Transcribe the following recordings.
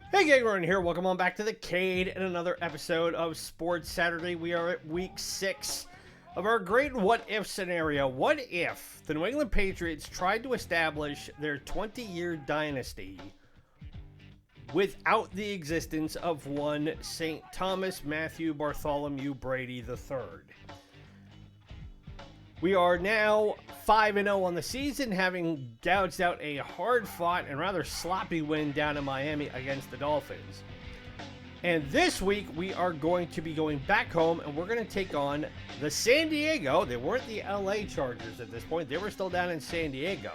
Hey gang, Ryan here. Welcome on back to the Cade and another episode of Sports Saturday. We are at week 6 of our great what-if scenario. What if the New England Patriots tried to establish their 20-year dynasty without the existence of one St. Thomas Matthew Bartholomew Brady III? We are now 5-0 on the season, having gouged out a hard-fought and rather sloppy win down in Miami against the Dolphins. And this week, we are going to be going back home, and we're going to take on the San Diego. They weren't the LA Chargers at this point. They were still down in San Diego.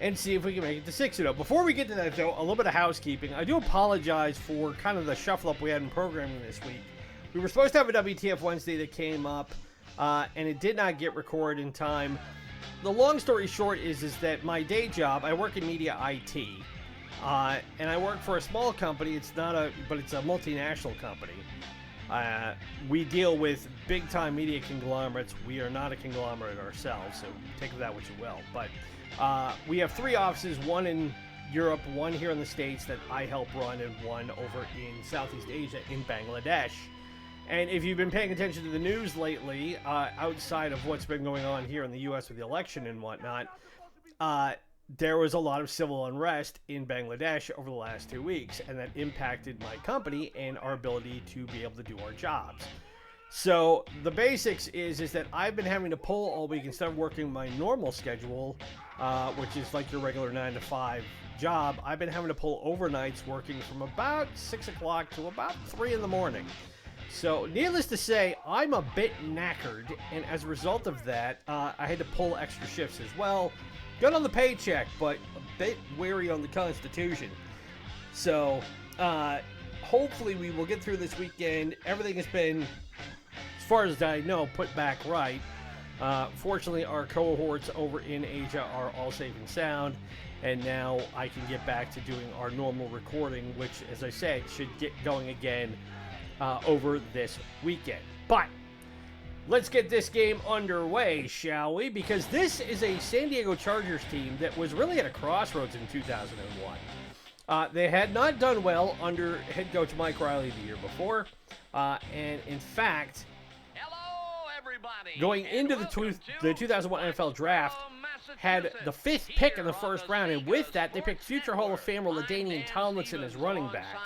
And see if we can make it to 6-0. Before we get to that, though, a little bit of housekeeping. I do apologize for kind of the shuffle-up we had in programming this week. We were supposed to have a WTF Wednesday that came up, and it did not get recorded in time. The long story short is that my day job, I work in media IT, and I work for a small company. It's a multinational company. We deal with big-time media conglomerates. We are not a conglomerate ourselves, so take that what you will. But we have 3 offices, one in Europe, one here in the States that I help run, and one over in Southeast Asia in Bangladesh. And if you've been paying attention to the news lately, outside of what's been going on here in the U.S. with the election and whatnot, there was a lot of civil unrest in Bangladesh over the last 2 weeks, and that impacted my company and our ability to be able to do our jobs. So the basics is that I've been having to pull all week instead of working my normal schedule, which is like your regular 9 to 5 job. I've been having to pull overnights, working from about 6 o'clock to about 3 in the morning. So, needless to say, I'm a bit knackered, and as a result of that, I had to pull extra shifts as well. Good on the paycheck, but a bit wary on the Constitution. So, hopefully we will get through this weekend. Everything has been, as far as I know, put back right. Fortunately, our cohorts over in Asia are all safe and sound, and now I can get back to doing our normal recording, which, as I said, should get going again over this weekend. But let's get this game underway, shall we? Because this is a San Diego Chargers team that was really at a crossroads in 2001. They had not done well under head coach Mike Riley the year before. And in fact, going into the 2001 NFL Draft, had the 5th pick in the first round, and with that, they picked future Hall of Famer LaDainian Tomlinson as running back.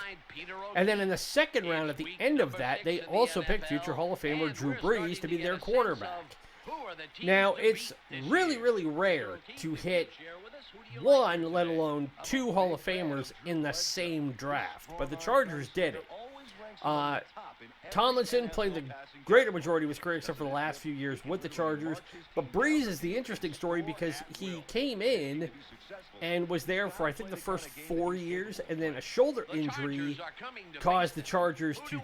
And then in the second round, at the end of that, they also picked future Hall of Famer Drew Brees to be their quarterback. Now, it's really, really rare to hit 1, let alone 2 Hall of Famers in the same draft, but the Chargers did it. Tomlinson played the greater majority of his career, except for the last few years with the Chargers. But Brees is the interesting story because he came in and was there for, I think, the first 4 years, and then a shoulder injury caused the Chargers to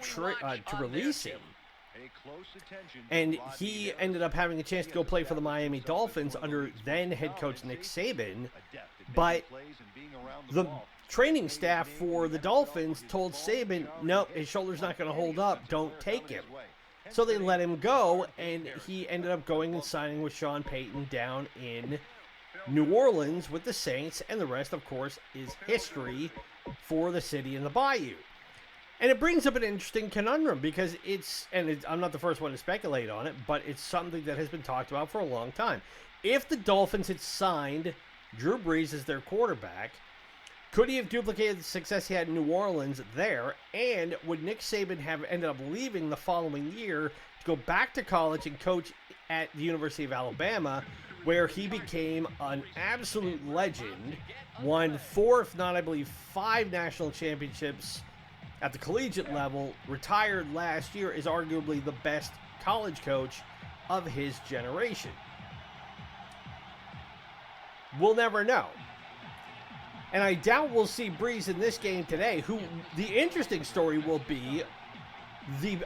release him. And he ended up having a chance to go play for the Miami Dolphins under then head coach Nick Saban. But the training staff for the Dolphins told Saban, no, his shoulder's not going to hold up, don't take him. So they let him go, and he ended up going and signing with Sean Payton down in New Orleans with the Saints, and the rest, of course, is history for the city and the Bayou. And it brings up an interesting conundrum because I'm not the first one to speculate on it, but it's something that has been talked about for a long time. If the Dolphins had signed Drew Brees as their quarterback, could he have duplicated the success he had in New Orleans there? And would Nick Saban have ended up leaving the following year to go back to college and coach at the University of Alabama, where he became an absolute legend, won 4, if not, I believe, 5 national championships at the collegiate level, retired last year, is arguably the best college coach of his generation? We'll never know. And I doubt we'll see Brees in this game today, who the interesting story will be the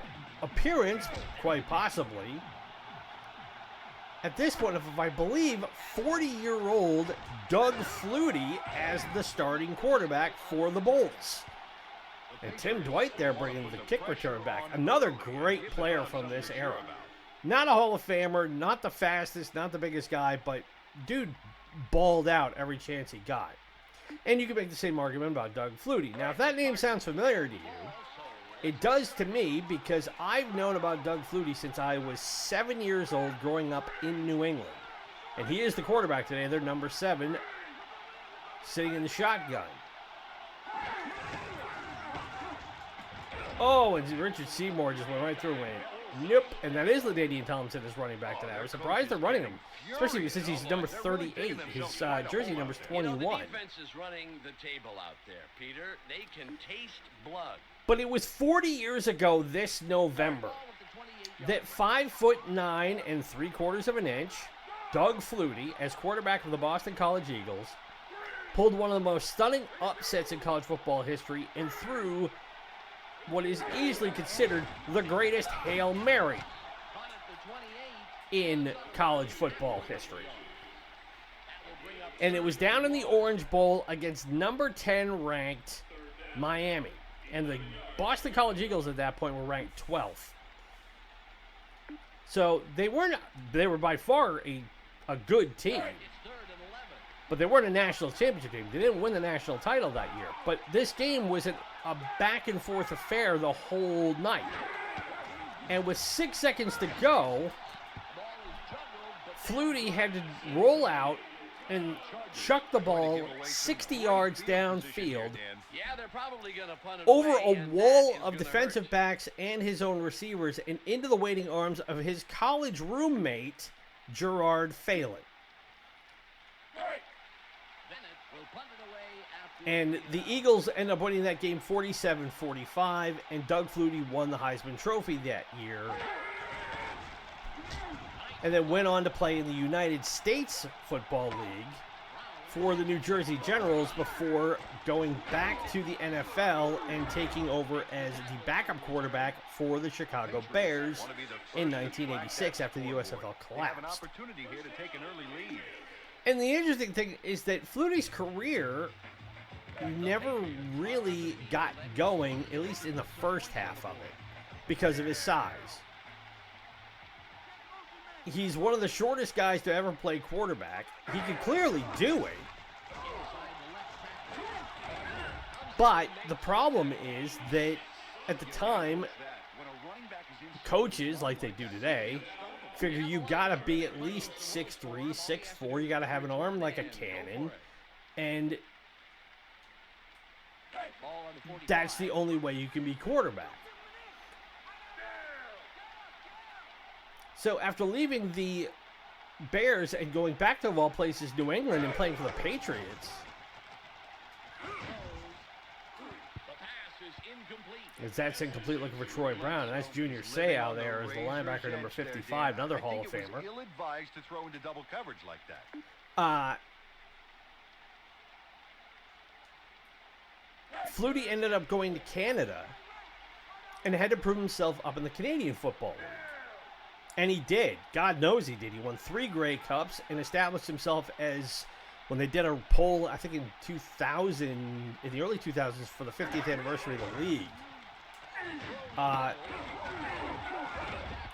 appearance, quite possibly, at this point, of, I believe, 40-year-old Doug Flutie as the starting quarterback for the Bolts. And Tim Dwight there bringing the kick return back. Another great player from this era. Not a Hall of Famer, not the fastest, not the biggest guy, but dude balled out every chance he got. And you can make the same argument about Doug Flutie. Now, if that name sounds familiar to you, it does to me because I've known about Doug Flutie since I was 7 years old growing up in New England. And he is the quarterback today. They're number 7, sitting in the shotgun. Oh, and Richard Seymour just went right through and went, nope. And that is LaDainian Tomlinson is running back today. I was surprised they're running him, especially since he's number 38. His jersey number's 21. The defense is running the table out there, Peter. They can taste blood. But it was 40 years ago this November that 5'9" and 3/4 of an inch, Doug Flutie, as quarterback of the Boston College Eagles, pulled one of the most stunning upsets in college football history and threw what is easily considered the greatest Hail Mary in college football history. And it was down in the Orange Bowl against number 10 ranked Miami. And the Boston College Eagles at that point were ranked 12th. So they were by far a good team. But they weren't a national championship team. They didn't win the national title that year. But this game was a back and forth affair the whole night. And with 6 seconds to go, Flutie had to roll out and chuck the ball 60 yards downfield over a wall of defensive backs and his own receivers and into the waiting arms of his college roommate, Gerard Phelan. And the Eagles end up winning that game 47-45, and Doug Flutie won the Heisman Trophy that year. And then went on to play in the United States Football League for the New Jersey Generals before going back to the NFL and taking over as the backup quarterback for the Chicago Bears in 1986 after the USFL collapsed. And the interesting thing is that Flutie's career never really got going, at least in the first half of it, because of his size. He's one of the shortest guys to ever play quarterback. He can clearly do it. But the problem is that at the time, coaches, like they do today, figure you gotta be at least 6'3", 6'4". You gotta have an arm like a cannon. And that's the only way you can be quarterback. So after leaving the Bears and going back to, of all places, New England and playing for the Patriots, that's incomplete looking for Troy Brown. That's Junior Seau there as the linebacker number 55, another Hall of Famer. Ill-advised to throw into double coverage like that. Flutie ended up going to Canada and had to prove himself up in the Canadian Football League. And he did. God knows he did. He won 3 Grey Cups and established himself as, when they did a poll, I think in 2000, in the early 2000s, for the 50th anniversary of the league,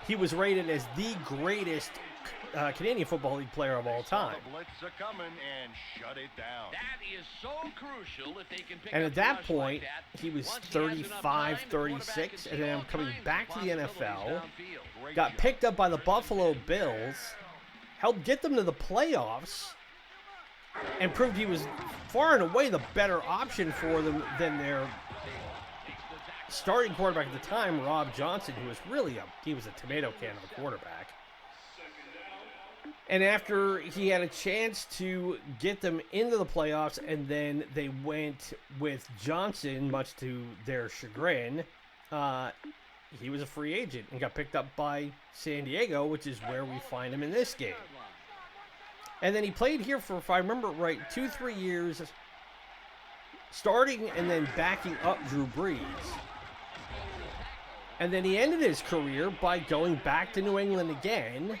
he was rated as the greatest Canadian Football League player of all time. And at that point, he was 35, 36, and then coming back to the NFL, got picked up by the Buffalo Bills, helped get them to the playoffs, and proved he was far and away the better option for them than their starting quarterback at the time, Rob Johnson, who was really he was a tomato can of a quarterback. And after he had a chance to get them into the playoffs, and then they went with Johnson, much to their chagrin, he was a free agent and got picked up by San Diego, which is where we find him in this game. And then he played here for, if I remember right, 2-3 years, starting and then backing up Drew Brees. And then he ended his career by going back to New England again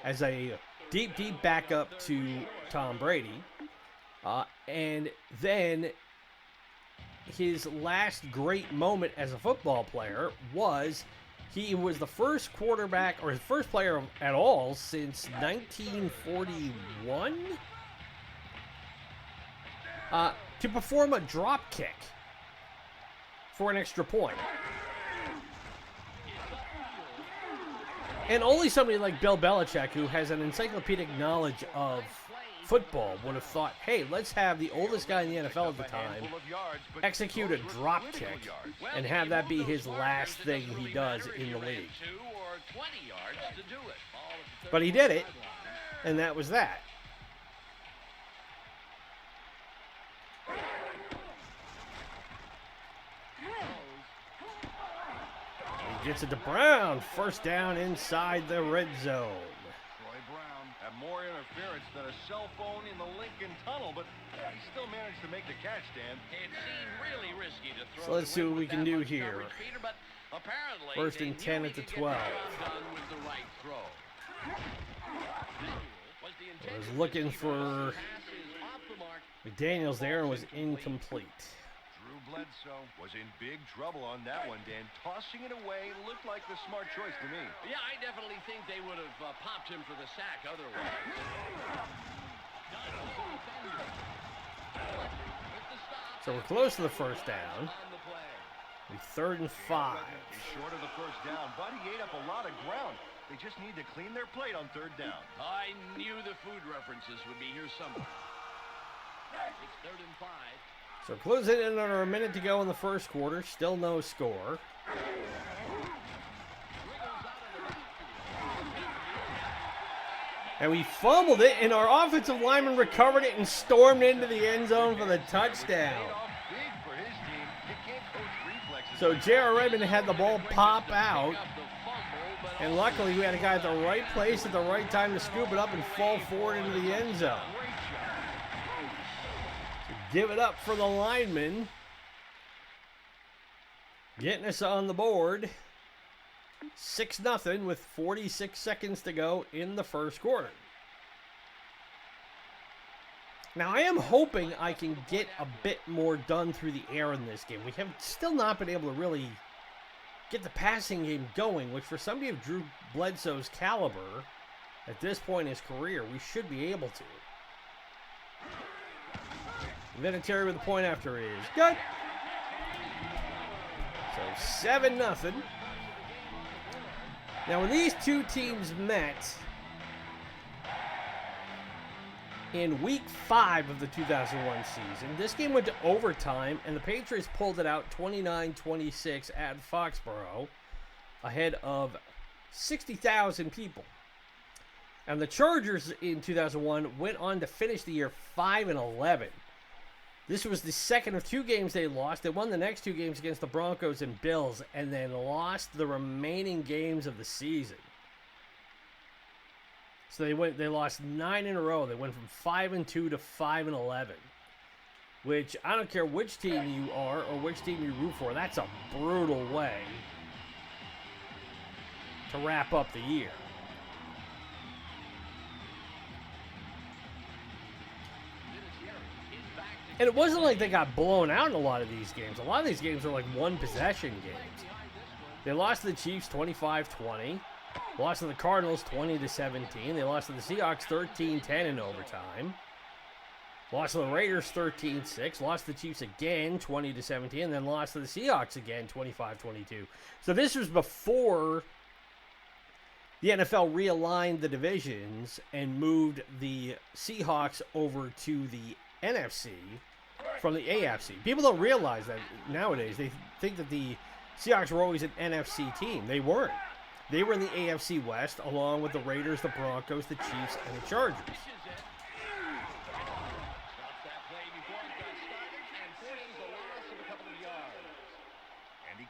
as a deep, deep backup to Tom Brady. And then his last great moment as a football player was he was the first quarterback, or his first player at all, since 1941. to perform a drop kick for an extra point. And only somebody like Bill Belichick, who has an encyclopedic knowledge of football, would have thought, hey, let's have the oldest guy in the NFL at the time execute a drop kick and have that be his last thing he does in the league. But he did it, and that was that. He gets it to Brown. First down inside the red zone. Troy Brown had more interference than a cell phone in the Lincoln Tunnel, but he still managed to make the catch, Dan. It seemed really risky to throw. So let's see what we can do here. First and 10 at the 12. I was looking for McDaniels there and was incomplete. Drew Bledsoe was in big trouble on that one, Dan. Tossing it away looked like the smart choice to me. Yeah, I definitely think they would have popped him for the sack otherwise. So we're close to the first down. Be 3rd and 5. He's short of the first down, but he ate up a lot of ground. They just need to clean their plate on 3rd down. I knew the food references would be here somewhere. It's 3rd and 5. So closing in under a minute to go in the first quarter. Still no score. And we fumbled it, and our offensive lineman recovered it and stormed into the end zone for the touchdown. So J.R. Redmond had the ball pop out, and luckily we had a guy at the right place at the right time to scoop it up and fall forward into the end zone. So give it up for the lineman, getting us on the board. 6-0 with 46 seconds to go in the first quarter. Now, I am hoping I can get a bit more done through the air in this game. We have still not been able to really get the passing game going, which for somebody of Drew Bledsoe's caliber, at this point in his career, we should be able to. Vinatieri with the point after is good. So 7-0. Now, when these two teams met in Week 5 of the 2001 season, this game went to overtime, and the Patriots pulled it out 29-26 at Foxboro, ahead of 60,000 people. And the Chargers in 2001 went on to finish the year 5-11. This was the second of 2 games they lost. They won the next 2 games against the Broncos and Bills, and then lost the remaining games of the season. So they lost 9 in a row. They went from 5-2 to 5-11. Which, I don't care which team you are or which team you root for, that's a brutal way to wrap up the year. And it wasn't like they got blown out in a lot of these games. A lot of these games are like one-possession games. They lost to the Chiefs 25-20. Lost to the Cardinals 20-17. They lost to the Seahawks 13-10 in overtime. Lost to the Raiders 13-6. Lost to the Chiefs again 20-17. And then lost to the Seahawks again 25-22. So this was before the NFL realigned the divisions and moved the Seahawks over to the NFC from the AFC. People don't realize that nowadays. They think that the Seahawks were always an NFC team. They weren't. They were in the AFC West along with the Raiders, the Broncos, the Chiefs, and the Chargers.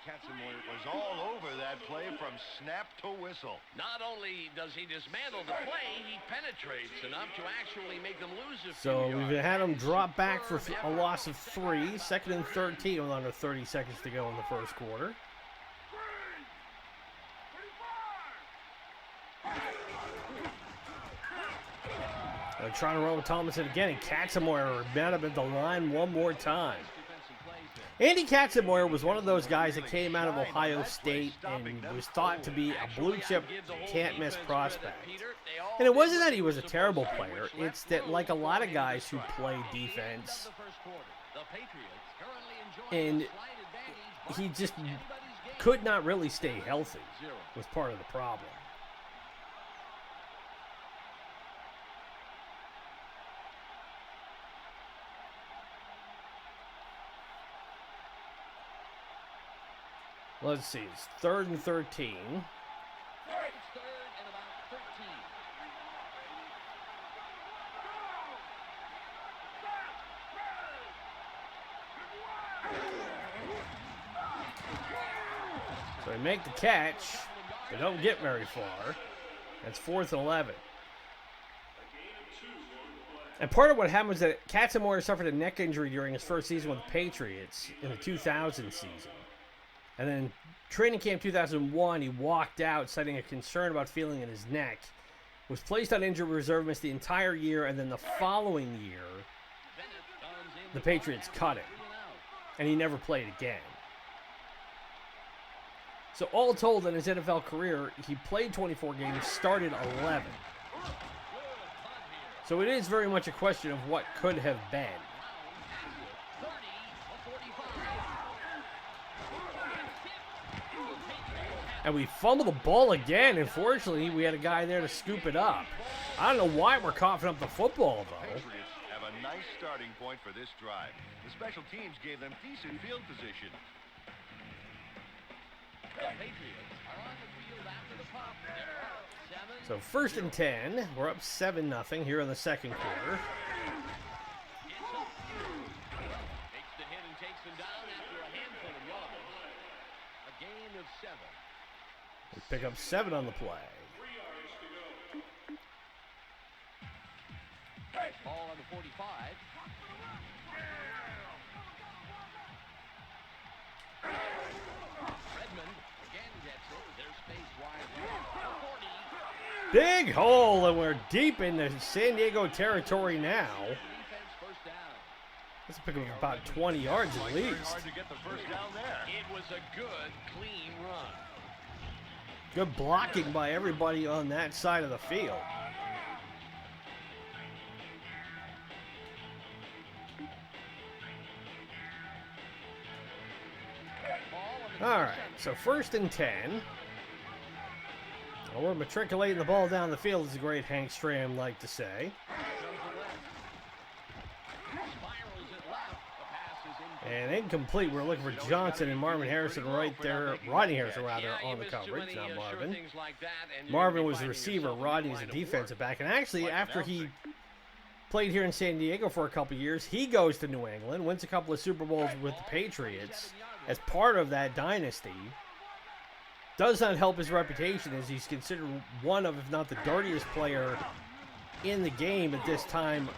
Katzenmoyer was all over that play from snap to whistle. Not only does he dismantle the play, he penetrates enough to actually make them lose a few So yards. we've had them drop back for a loss of 3. 2nd and 13 with under 30 seconds to go in the first quarter. They're trying to run with Tomlinson again, and Katzenmoyer met him at the line one more time. Andy Katzenmoyer was one of those guys that came out of Ohio State and was thought to be a blue-chip, can't-miss prospect. And it wasn't that he was a terrible player. It's that, like a lot of guys who play defense, The Patriots currently enjoying And a slight advantage. he just Anybody's game. could not really stay healthy, 0. was part of the problem. Let's see, it's 3rd and 13. It's 3rd and about 13. So they make the catch. They don't get very far. That's 4th and 11. And part of what happened was that Katzenmoyer suffered a neck injury during his first season with the Patriots in the 2000 season. And then training camp 2001, he walked out citing a concern about feeling in his neck. Was placed on injured reserve, missed the entire year, and then the following year, the Patriots cut him. And he never played again. So all told, in his NFL career, he played 24 games, started 11. So it is very much a question of what could have been. And we fumbled the ball again. Unfortunately, we had a guy there to scoop it up. I don't know why we're coughing up the football, though. Patriots have a nice starting point for this drive. The special teams gave them decent field position. The Patriots are on the field after the pop. They're up 7. So 1st and 10. We're up 7-0 here in the second quarter. It's up. Takes the hit and takes him down after a handful of yards. A gain of 7. We pick up 7 on the play. Ball on the 45. Redmond again gets it. There's space wide. 40. Big hole, and we're deep in the San Diego territory now. Defense first down. Let's pick up about 20 yards at least. Hard to get the first down there. It was a good, clean run. Good blocking by everybody on that side of the field. All right, so 1st and 10. Well, we're matriculating the ball down the field, as the great Hank Stram liked to say. And incomplete. We're looking for Johnson and Marvin Harrison right there. Rodney Harrison, rather, on the coverage, not Marvin. Marvin was the receiver. Rodney is a defensive back. And actually, after he played here in San Diego for a couple years, he goes to New England, wins a couple of Super Bowls with the Patriots as part of that dynasty. Does not help his reputation, as he's considered one of, if not the dirtiest player in the game at this time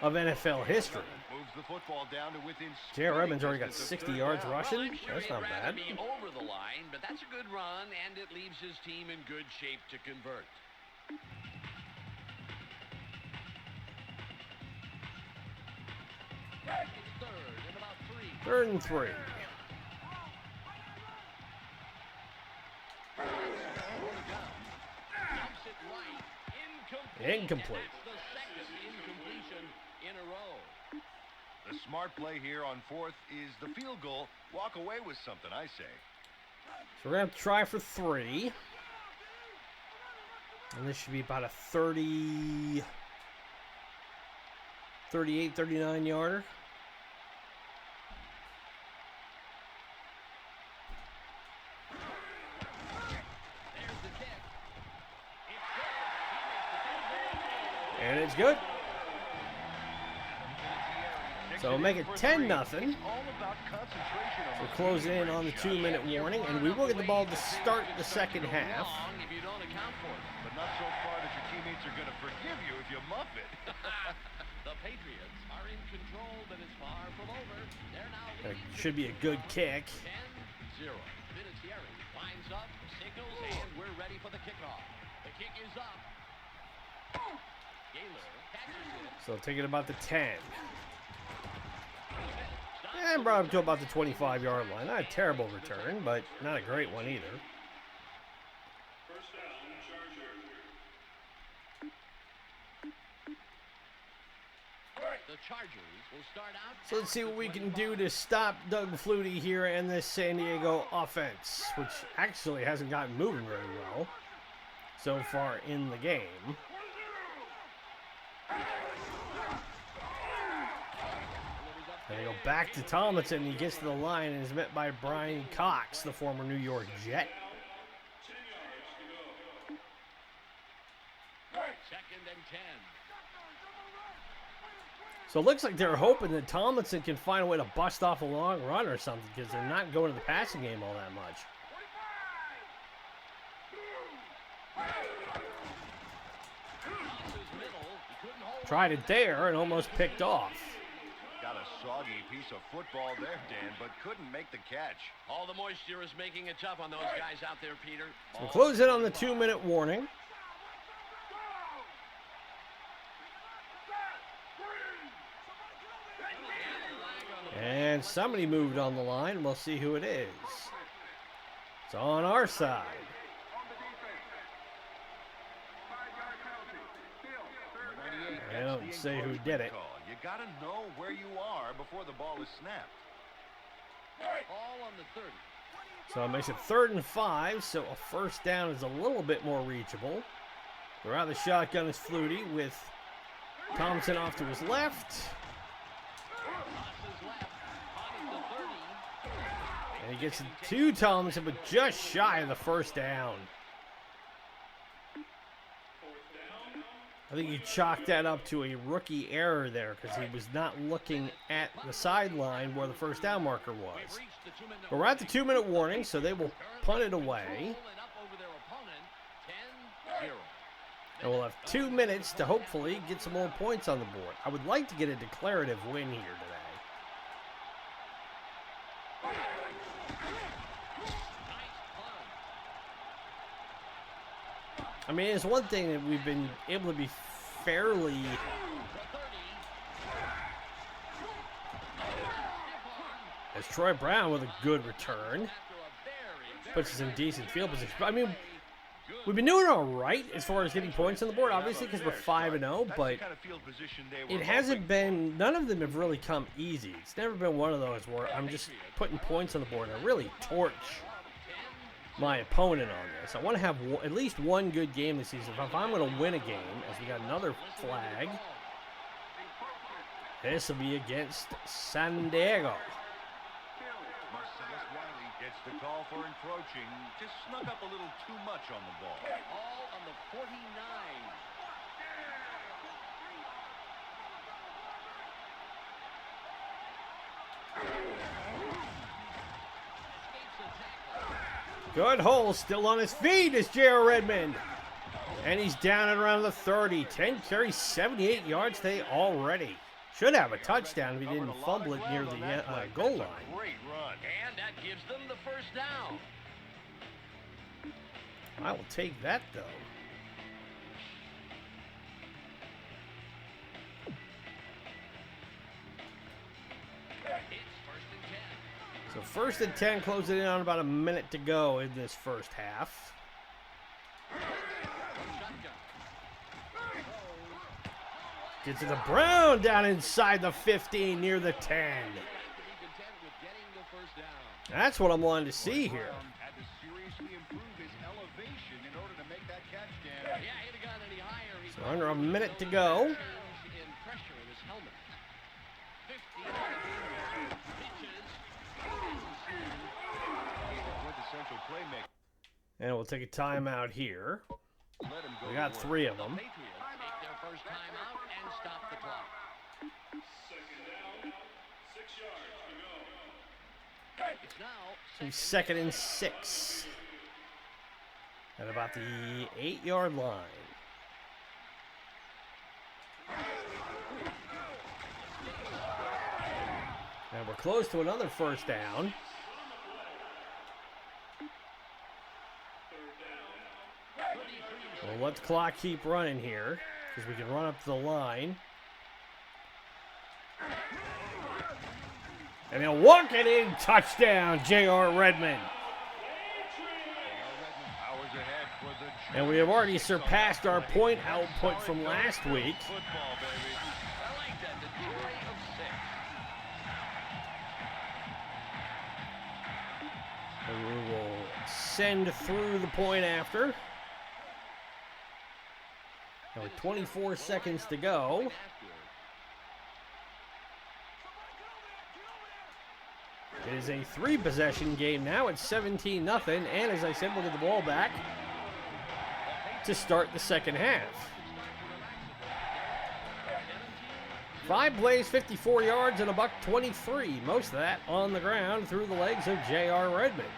of NFL history. Moves the football down to within J.R. Edmonds already got 60 yards rushing. That's not bad. Be over the line, but that's a good run, and it leaves his team in good shape to convert. It's 3rd and about 3. 3rd and 3. Dumps it right. Incomplete. That's the second incompletion in a row. The smart play here on 4th is the field goal. Walk away with something, I say. So we're going to have to try for 3. And this should be about a 38, 39 yarder. There's the kick. And it's good. So we'll make it 10-0. All about concentration on We're closing in on the 2-minute warning, and we will get the ball to start the second half. If you don't account for it. but not so far that your teammates are going to forgive you if you muff it. The Patriots are in control, but it's far from over. They're now It should be a good kick. 10-0. Vinatieri lines up, signals, and we're ready for the kickoff. The kick is up. Gaylor catches it. So take it about the 10. And brought him to about the 25-yard line. Not a terrible return, but not a great one either. The Chargers will start out. So let's see what we can do to stop Doug Flutie here and this San Diego offense, which actually hasn't gotten moving very well so far in the game. And they go back to Tomlinson. He gets to the line and is met by Brian Cox, the former New York Jet. Second and 10. So it looks like they're hoping that Tomlinson can find a way to bust off a long run or something, because they're not going to the passing game all that much. Tried it there and almost picked off. Got a soggy piece of football there, Dan, but couldn't make the catch. All the moisture is making it tough on those guys out there, Peter. So we'll close in on the 2-minute warning. And somebody moved on the line. We'll see who it is. It's on our side. I don't say who did it. You got to know where you are before the ball is snapped. All on the 30. So it makes it 3rd and 5, so a first down is a little bit more reachable. They're out of the shotgun is Flutie with Thompson off to his left. And he gets it to Tomlinson, but just shy of the first down. I think he chalked that up to a rookie error there because he was not looking at the sideline where the first down marker was. But we're at the 2-minute warning, so they will punt it away. And we'll have 2 minutes to hopefully get some more points on the board. I would like to get a declarative win here today. I mean, it's one thing that we've been able to be fairly as Troy Brown with a good return puts us in decent field position. I mean, we've been doing all right as far as getting points on the board, obviously, because we're 5-0, but it hasn't been, none of them have really come easy. It's never been one of those where I'm just putting points on the board and I really torch my opponent on this. I want to have at least one good game this season. If I'm going to win a game, as we got another flag, this will be against San Diego. Gets the call for encroaching. Just snuck up a little too much on the ball. All on the 49. Good hole, still on his feet is J.R. Redmond. And he's down at around the 30. 10 carries, 78 yards today already. Should have a touchdown if he didn't fumble it near the goal line. Great run. And that gives them the first down. I will take that, though. So 1st and 10, closing in on about a minute to go in this first half. Gets to the Brown down inside the 15 near the 10. That's what I'm wanting to see here. Had to seriously improve his elevation in order to make that catch, Dan. So under a minute to go. And we'll take a timeout here. We got 3 of them. First time out and stop the clock. 2nd down, 6 yards to go. It's now 2nd and 6. At about the 8-yard line. And we're close to another first down. We'll let the clock keep running here, because we can run up to the line. And he'll walk it in. Touchdown, J.R. Redmond. And we have already surpassed our point output from last week. send through the point after. Now with 24 seconds to go. It is a 3-possession game now. It's 17-0. And as I said, we'll get the ball back to start the second half. 5 plays, 54 yards, and $123. Most of that on the ground through the legs of J.R. Redmond.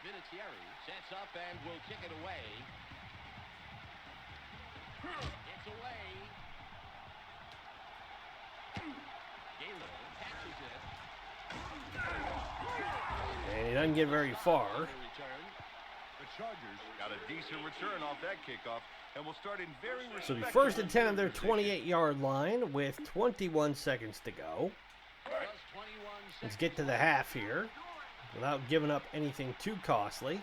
Vinatieri sets up and will kick it away. It's away. Gaylor catches it. And he doesn't get very far. The Chargers got a decent return off that kickoff and will start in very So the respectable first and 10 on their 28-yard line with 21 seconds to go. Let's get to the half here without giving up anything too costly.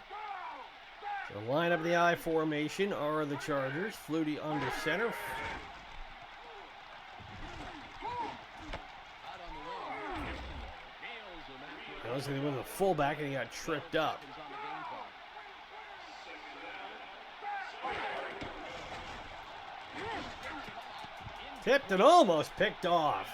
So line up the I formation are the Chargers. Flutie under center. I was going to win the fullback and he got tripped up. Tipped and almost picked off.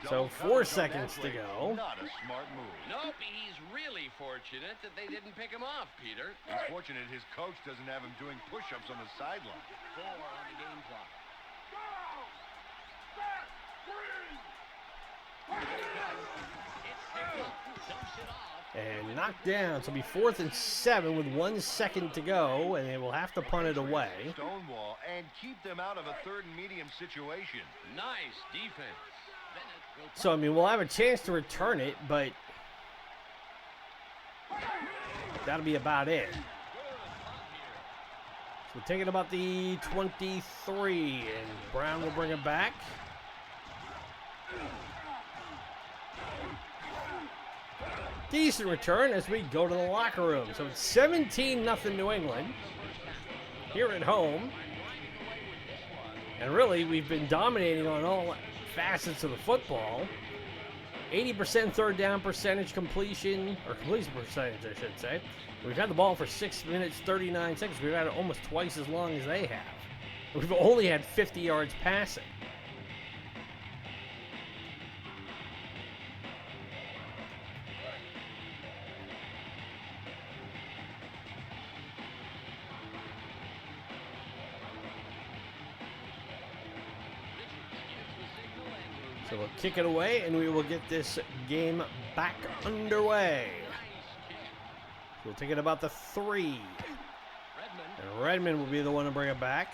So 4 seconds to go. Not a smart move. Nope, he's really fortunate that they didn't pick him off, Peter. He's fortunate his coach doesn't have him doing push-ups on the sideline. 4 on the game clock. And knocked down. So it'll be 4th and 7 with 1 second to go, and they will have to punt it away. Stonewall and keep them out of a 3rd and medium situation. Nice defense. So, I mean, we'll have a chance to return it, but that'll be about it. So take it about the 23, and Brown will bring it back. Decent return as we go to the locker room. So it's 17-0 New England here at home. And really, we've been dominating on all facets of the football. 80% third down percentage completion, or completion percentage, I should say. We've had the ball for 6 minutes, 39 seconds. We've had it almost twice as long as they have. We've only had 50 yards passing. So we'll kick it away, and we will get this game back underway. So we'll take it about the 3. And Redmond will be the one to bring it back.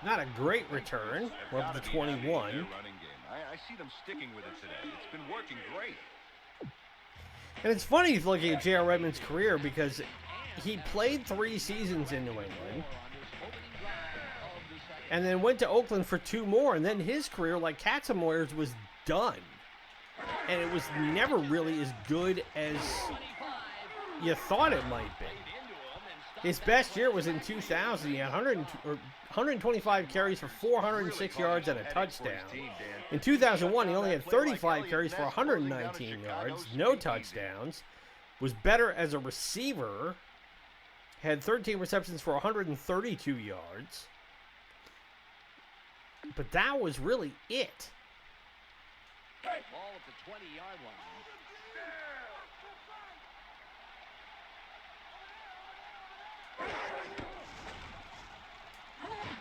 Not a great return. We're up to 21. I see them sticking with it today. It's been working great. And it's funny looking at J.R. Redmond's career because he played 3 seasons in New England. And then went to Oakland for 2 more, and then his career, like Katzenmoyer's, was done. And it was never really as good as you thought it might be. His best year was in 2000. He had 125 carries for 406 yards and a touchdown. In 2001, he only had 35 carries for 119 yards, no touchdowns. Was better as a receiver. Had 13 receptions for 132 yards. But that was really it. Ball at the 20-yard line.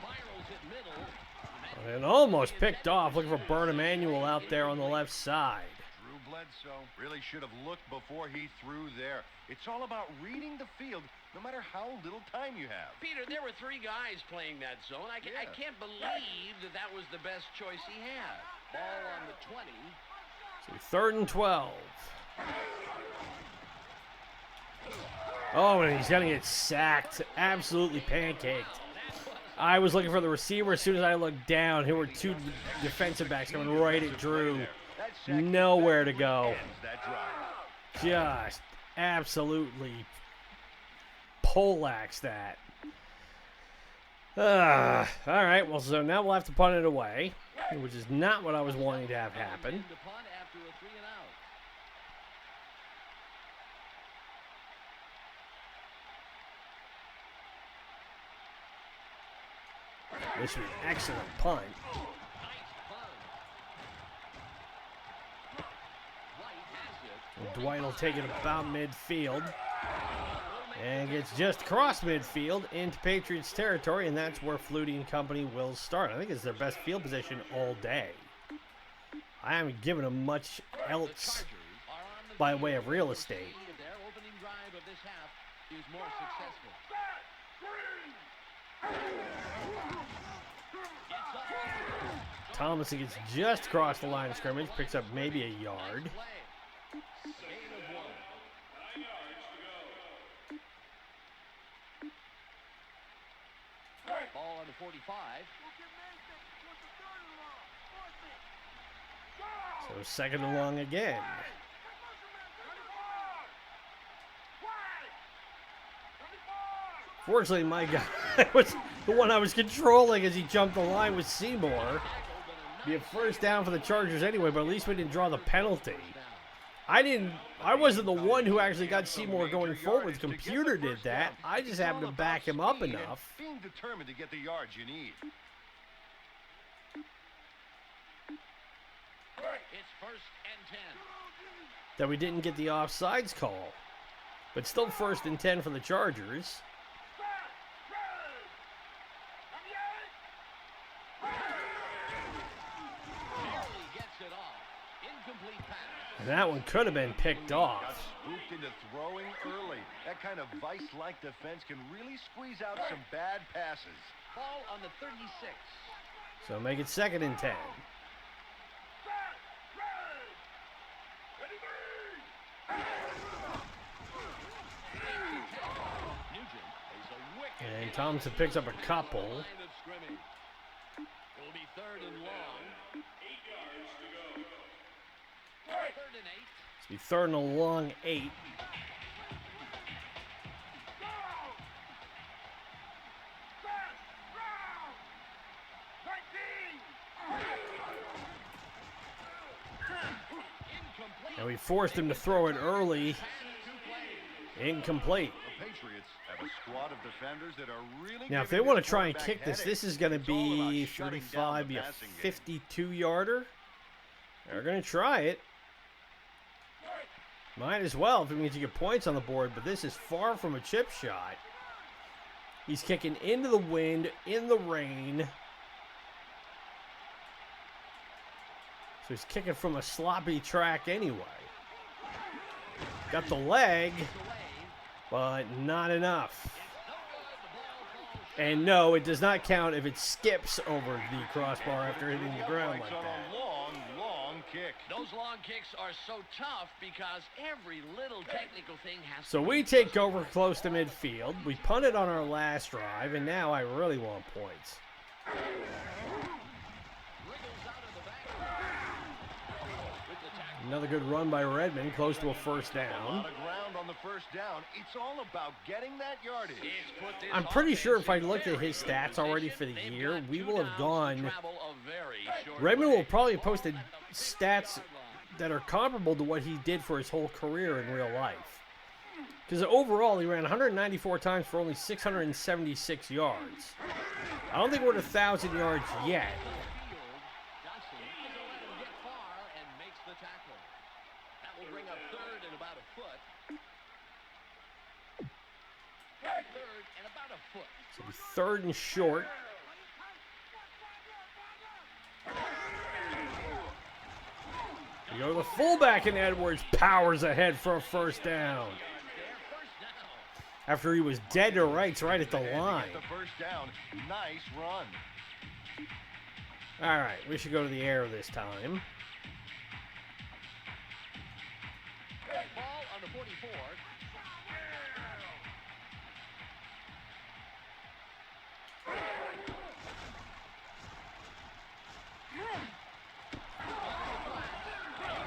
Spirals at middle. And almost picked off. Looking for Bert Emanuel out there on the left side. Drew Bledsoe really should have looked before he threw there. It's all about reading the field, no matter how little time you have. Peter, there were 3 guys playing that zone. I can't believe that was the best choice he had. Ball on the 20. So 3rd and 12. Oh, and he's going to get sacked. Absolutely pancaked. I was looking for the receiver. As soon as I looked down, here were 2 defensive backs coming right at Drew. Nowhere to go. Just absolutely poleaxed that. All right, well, so now we'll have to punt it away, which is not what I was wanting to have happen. To punt after a 3 and out. This was an excellent punt. Nice punt. White has it. Dwight will take it about midfield. And gets just across midfield into Patriots territory, and that's where Flutie and company will start. I think it's their best field position all day. I haven't given them much else by way of real estate. Their opening drive of this half is more successful. Thomas gets just across the line of scrimmage, picks up maybe a yard. Ball on the 45. So second and long again. Fortunately, my guy was the one I was controlling as he jumped the line with Seymour. Be a first down for the Chargers anyway, but at least we didn't draw the penalty. I wasn't the one who actually got Seymour going forward. The computer did that. I just happened to back him up enough. Being determined to get the yards you need. It's first and 10. That we didn't get the offsides call. But still first and 10 for the Chargers. Barely gets it off. Incomplete pass. And that one could have been picked Got off. spooked into throwing early. That kind of vice-like defense can really squeeze out some bad passes. Ball on the 36. So make it second and 10. Nugent is a wicked And Thompson picks up a couple. line of scrimmage. It will be third and long. 3rd and 8. It's be third and a long 8. Incomplete. And we forced him to throw it early. Incomplete. The Patriots have a squad of defenders that are really Now, if they giving want to this try and quarterback kick this, headaches. this is going to It's all about be shutting down 35, the be a passing game. 52-yarder. They're going to try it. Might as well if it means you get points on the board, but this is far from a chip shot. He's kicking into the wind, in the rain. So he's kicking from a sloppy track anyway. Got the leg, but not enough. And no, it does not count if it skips over the crossbar after hitting the ground like On that. a long, long kick. Those long kicks are so tough because every little technical thing has So we take over close to midfield. We punted on our last drive, and now I really want points. Another good run by Redmond, close to a first A lot down. of ground on the first down. It's all about getting that yardage. I'm pretty sure if I looked at his stats already for the year, we will have gone. Redmond will probably have posted stats that are comparable to what he did for his whole career in real life. Because overall, he ran 194 times for only 676 yards. I don't think we're at 1,000 yards yet. So it'll be third and short. You go to the fullback, and Edwards powers ahead for a first down. After he was dead to rights right at the line. The first down. Nice run. All right, we should go to the air this time. Ball on the 44.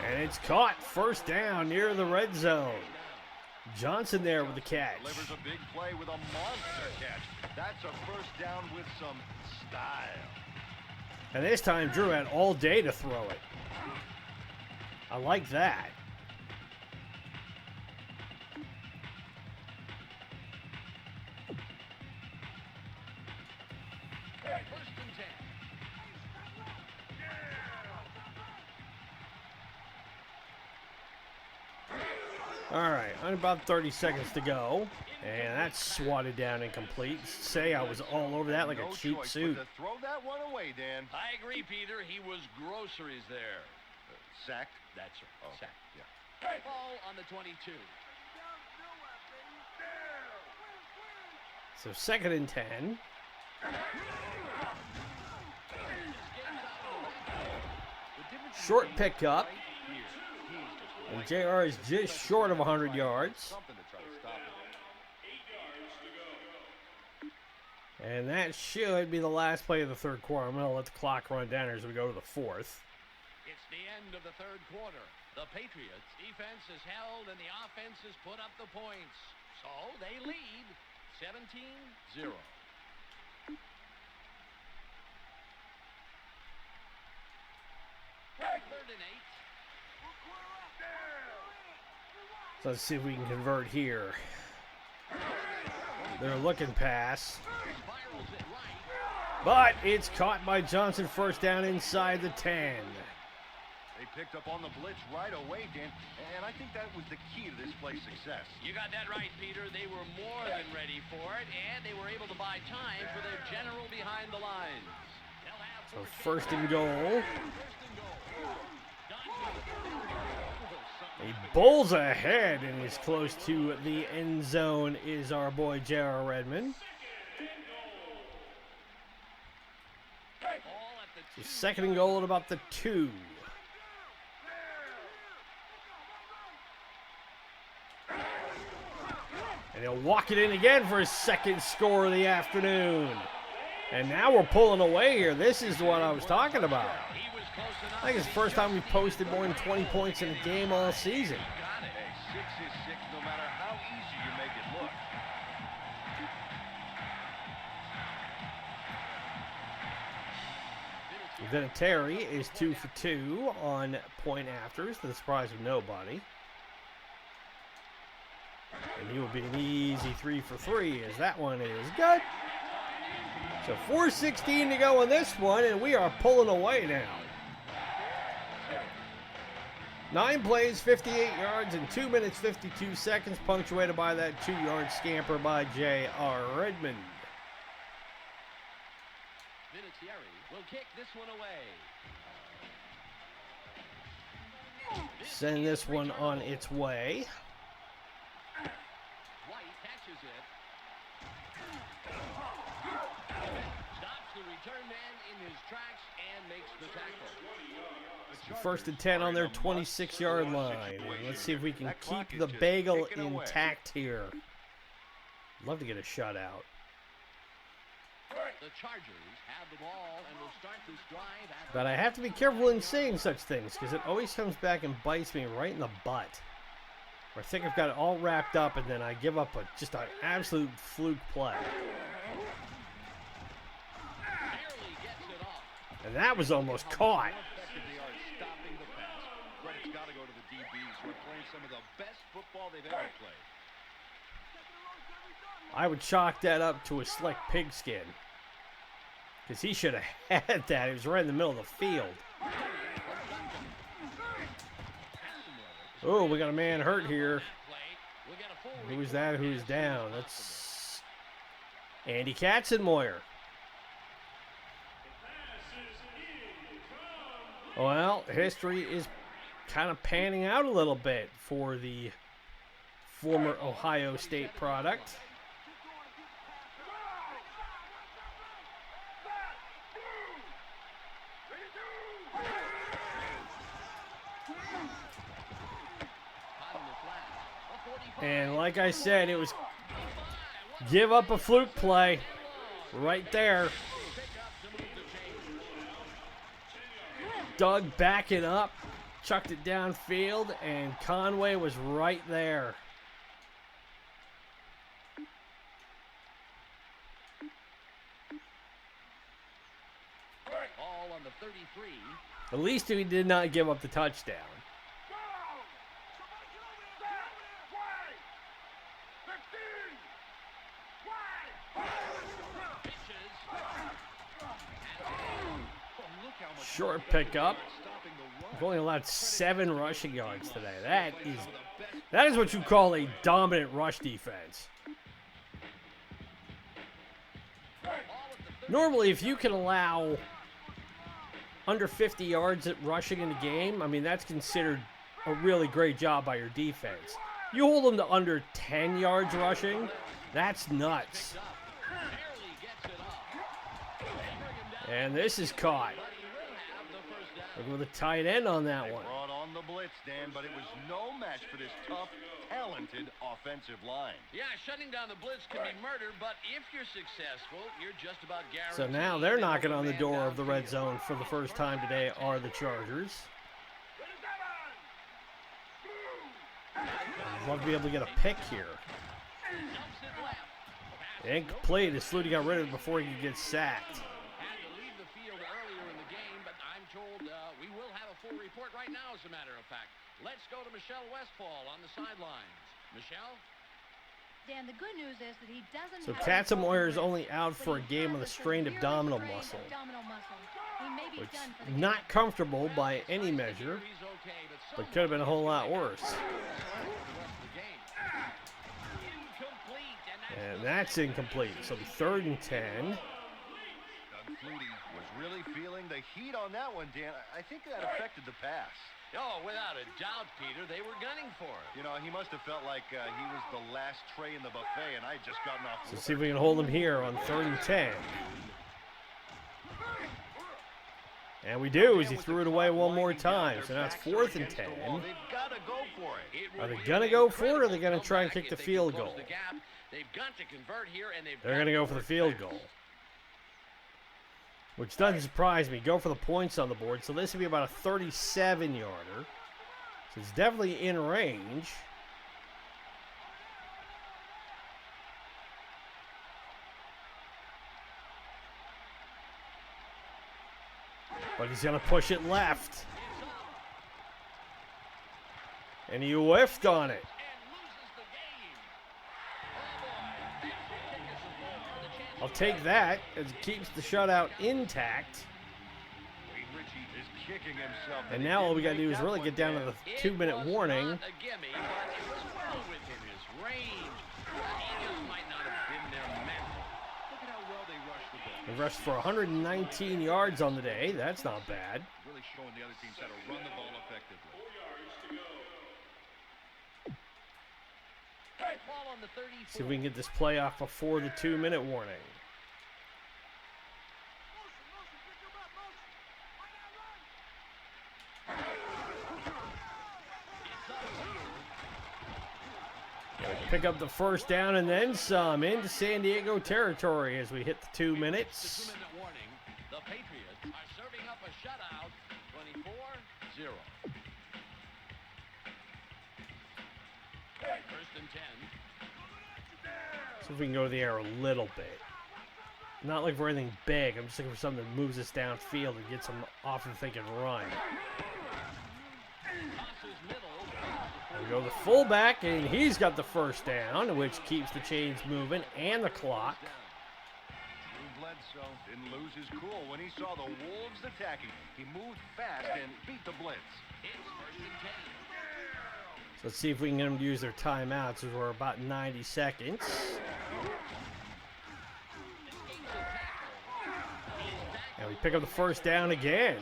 And it's caught. First down near the red zone. Johnson there with the catch. Delivers a big play with a monster catch. That's a first down with some style. And this time, Drew had all day to throw it. I like that. First and 10. All right, about 30 seconds to go. And that's swatted down incomplete. Say I was all over that like No a cheap choice suit. but to throw that one away, Dan. I agree, Peter. He was groceries there. Sacked. That's right. Oh, Sack. yeah. Ball on the 22. So 2nd and 10. Short pickup. And JR is just short of 100 yards. Something to try to stop it. And that should be the last play of the third quarter. I'm going to let the clock run down as we go to the fourth. It's the end of the third quarter. The Patriots defense is held and the offense has put up the points. So they lead 17-0. Third and 8. So let's see if we can convert here. They're looking pass. Spirals it right. But it's caught by Johnson, first down inside the 10. They picked up on the blitz right away, Dan, and I think that was the key to this play's success. You got that right, Peter. They were more than ready for it, and they were able to buy time for their general behind the lines. They'll have So first and goal. He bowls ahead and is close to the end zone is our boy J.R. Redmond. So second and goal at about the 2. And he'll walk it in again for his second score of the afternoon. And now we're pulling away here. This is what I was talking about. I think it's the first time we've posted more than 20 points in a game all season. Hey, 6 is 6 no matter how easy you make it look. Vinatieri is 2 for 2 on point afters to the surprise of nobody. And he will be an easy 3 for 3 as that one is good. So 4:16 to go on this one, and we are pulling away now. 9 plays, 58 yards, and 2 minutes, 52 seconds, punctuated by that 2-yard scamper by J.R. Redmond. Vinatieri will kick this one away. Send this one on its way. White catches it. Stops the return man in his tracks and makes the tackle. First and 10 on their 26-yard line. And let's see if we can keep the bagel intact here. Love to get a shutout. The Chargers have the ball and will start this drive at But I have to be careful in saying such things because it always comes back and bites me right in the butt. Where I think I've got it all wrapped up and then I give up just an absolute fluke play. Nearly gets it off. And that was almost caught. They are stopping the pass. Credit's got to go to the DBs who are playing some of the best football they've ever played. I would chalk that up to a slick pigskin. Because he should have had that. It was right in the middle of the field. Oh, we got a man hurt here. Who's that? Who's down? That's Andy Katzenmoyer. Well, history is kind of panning out a little bit for the former Ohio State product. And like I said, it was give up a fluke play right there. Doug backing up, chucked it downfield, and Conway was right there. the 33. At least he did not give up the touchdown. Short pickup. We've only allowed 7 rushing yards today. That is what you call a dominant rush defense. Normally, if you can allow under 50 yards at rushing in the game, I mean, that's considered a really great job by your defense. You hold them to under 10 yards rushing, that's nuts. And this is caught. Look with a tight end on that one. Brought on the blitz, Dan, but it was no match for this tough, talented offensive line. Yeah, shutting down the blitz can be murder, but if you're successful, you're just about guaranteed. So now they're knocking on the door of the red zone for the first time today are the Chargers. I'd love to be able to get a pick here. Incomplete as Flutie got rid of it before he could get sacked. Had to leave the field earlier in the game, but I'm told we will have a full report right now, as a matter of fact. Let's go to Michelle Westfall on the sidelines. Michelle? Dan, the good news is that he doesn't So have Katzenmoyer is only out for a game with a strained abdominal muscle, He may be which done for is the not comfortable by any measure, but could have been a whole lot worse. And that's incomplete. So 3rd and 10. Doug Flutie was really feeling the heat on that one, Dan. I think that affected the pass. Oh, without a doubt, Peter. They were gunning for it. You know, he must have felt like he was the last tray in the buffet, and I had just gotten off. So see if we can hold him here on 3rd and 10. And we do, as he threw it away one more time. So now it's 4th and 10. They've got to go for it. Are they going to go for it, or are they going to try and kick the field goal? They've got to convert here, and They're going to go for the field goal, which doesn't surprise me. Go for the points on the board. So this would be about a 37-yarder. So it's definitely in range. But he's going to push it left. And he whiffed on it. I'll take that as it keeps the shutout intact. And now all we got to do is really get down to the 2-minute warning. They rushed for 119 yards on the day. That's not bad. Really showing the other teams how to run the ball effectively. See if we can get this play off before the 2-minute warning. Pick up the first down and then some into San Diego territory as we hit the 2 minutes. Two-minute warning. The Patriots are serving up a shutout, 24-0. 1st and 10. See if we can go to the air a little bit. Not looking for anything big. I'm just looking for something that moves us downfield and gets them off of thinking run. We go to the fullback, and he's got the first down, which keeps the chains moving and the clock. Drew Bledsoe didn't lose his cool when he saw the Wolves attacking. He moved fast and beat the blitz. It's 1st and 10. So let's see if we can get them to use their timeouts, as we're about 90 seconds. And we pick up the first down again.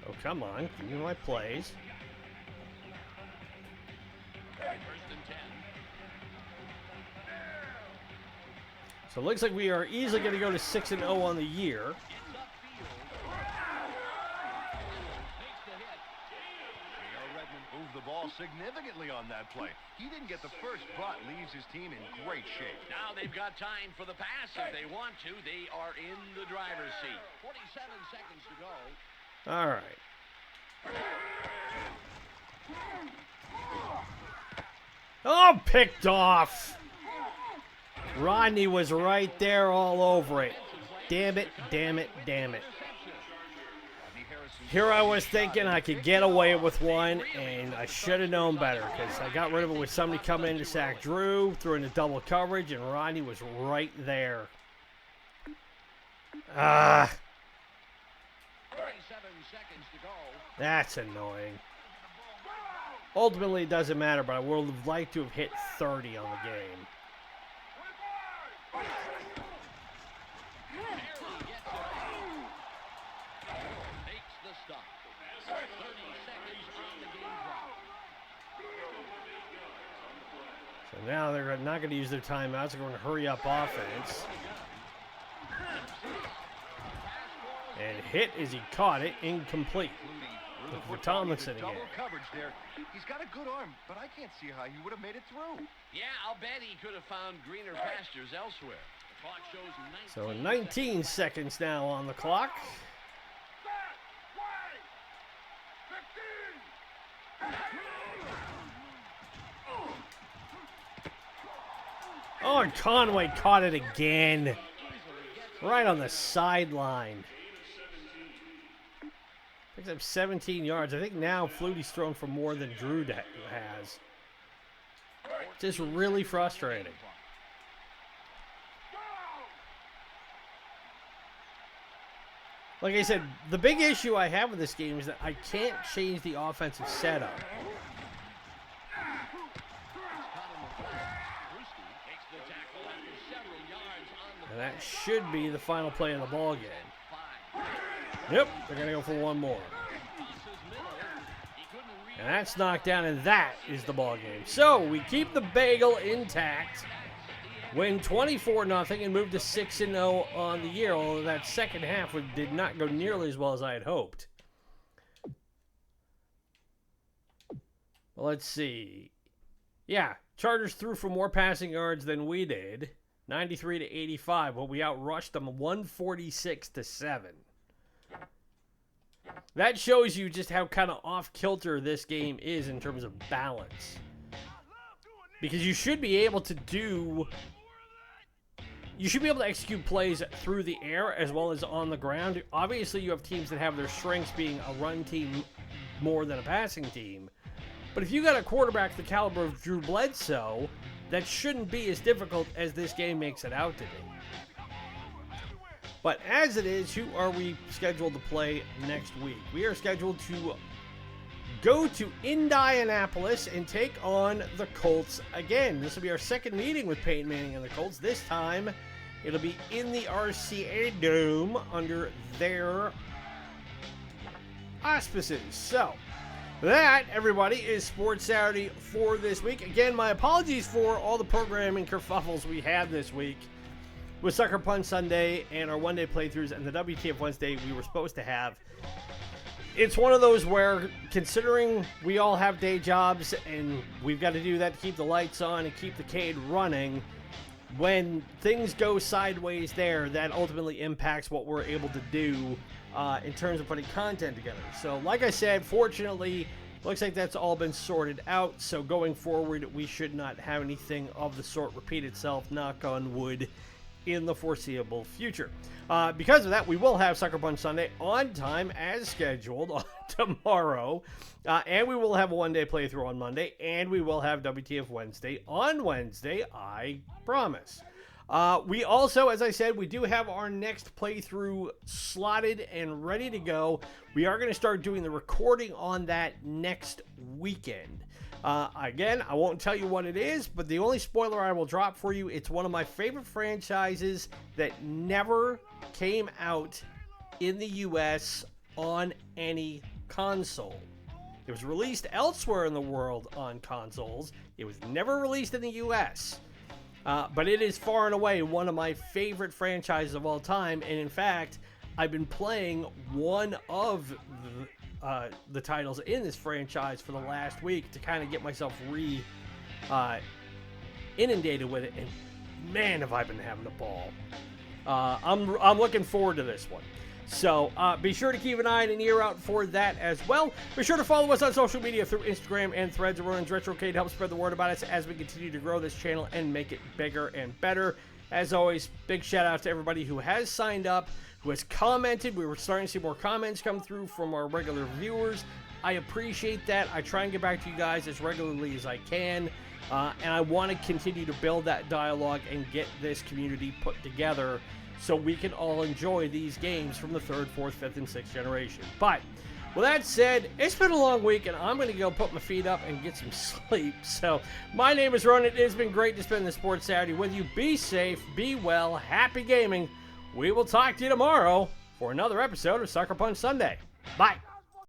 Oh, come on. Give me my plays. 1st and 10. So it looks like we are easily going to go to 6-0 on the year. Moved the ball significantly on that play. He didn't get the first, but leaves his team in great shape. Now they've got time for the pass if they want to. They are in the driver's seat. 47 seconds to go. All right. Oh, picked off. Rodney was right there all over it. Damn it, damn it, damn it. Here I was thinking I could get away with one, and I should have known better because I got rid of it with somebody coming in to sack Drew, threw into double coverage, and Rodney was right there. 37 seconds to go. That's annoying. Ultimately, it doesn't matter, but I would have liked to have hit 30 on the game. So now they're not going to use their timeouts. They're going to hurry up offense. And hit as he caught it, incomplete. Look for Tomlinson again. Double coverage there. He's got a good arm, but I can't see how he would have made it through. Yeah, I'll bet he could have found greener pastures elsewhere. The clock shows 19 So 19 seconds now on the clock. Oh, and Conway caught it again. Right on the sideline. Picks up 17 yards. I think now Flutie's thrown for more than Drew has. Just really frustrating. Like I said, the big issue I have with this game is that I can't change the offensive setup. And that should be the final play of the ball game. Yep, they're going to go for one more. And that's knocked down, and that is the ball game. So we keep the bagel intact, win 24-0, and move to 6-0 on the year, although that second half did not go nearly as well as I had hoped. Well, let's see. Yeah, Chargers threw for more passing yards than we did, 93-85, but we outrushed them 146-7. That shows you just how kind of off-kilter this game is in terms of balance. Because you should be able to execute plays through the air as well as on the ground. Obviously, you have teams that have their strengths being a run team more than a passing team. But if you got a quarterback the caliber of Drew Bledsoe, that shouldn't be as difficult as this game makes it out to be. But as it is, who are we scheduled to play next week? We are scheduled to go to Indianapolis and take on the Colts again. This will be our second meeting with Peyton Manning and the Colts. This time, it'll be in the RCA Dome under their auspices. So, that, everybody, is Sports Saturday for this week. Again, my apologies for all the programming kerfuffles we had this week with Sucker Punch Sunday and our one-day playthroughs and the WTF Wednesday we were supposed to have. It's one of those where, considering we all have day jobs and we've got to do that to keep the lights on and keep the Cade running, when things go sideways there, that ultimately impacts what we're able to do in terms of putting content together. So, like I said, fortunately, looks like that's all been sorted out. So going forward, we should not have anything of the sort repeat itself, knock on wood, in the foreseeable future. Because of that, we will have Sucker Punch Sunday on time as scheduled on tomorrow. And we will have a one-day playthrough on Monday. And we will have WTF Wednesday on Wednesday, I promise. We also, as I said, we do have our next playthrough slotted and ready to go. We are going to start doing the recording on that next weekend. Again, I won't tell you what it is, but the only spoiler I will drop for you, it's one of my favorite franchises that never came out in the U.S. on any console. It was released elsewhere in the world on consoles. It was never released in the U.S., but it is far and away one of my favorite franchises of all time. And in fact, I've been playing one of the titles in this franchise for the last week to kind of get myself inundated with it. And man, have I been having a ball. I'm looking forward to this one. So be sure to keep an eye and an ear out for that as well. Be sure to follow us on social media through Instagram and Threads. Everyone's Retrocade helps spread the word about us as we continue to grow this channel and make it bigger and better. As always, big shout out to everybody who has signed up, who has commented. We were starting to see more comments come through from our regular viewers. I appreciate that. I try and get back to you guys as regularly as I can. And I want to continue to build that dialogue and get this community put together so we can all enjoy these games from the 3rd, 4th, 5th, and 6th generation. But with that said, it's been a long week, and I'm going to go put my feet up and get some sleep. So my name is Ronan. It has been great to spend the Sports Saturday with you. Be safe, be well, happy gaming. We will talk to you tomorrow for another episode of Sucker Punch Sunday. Bye.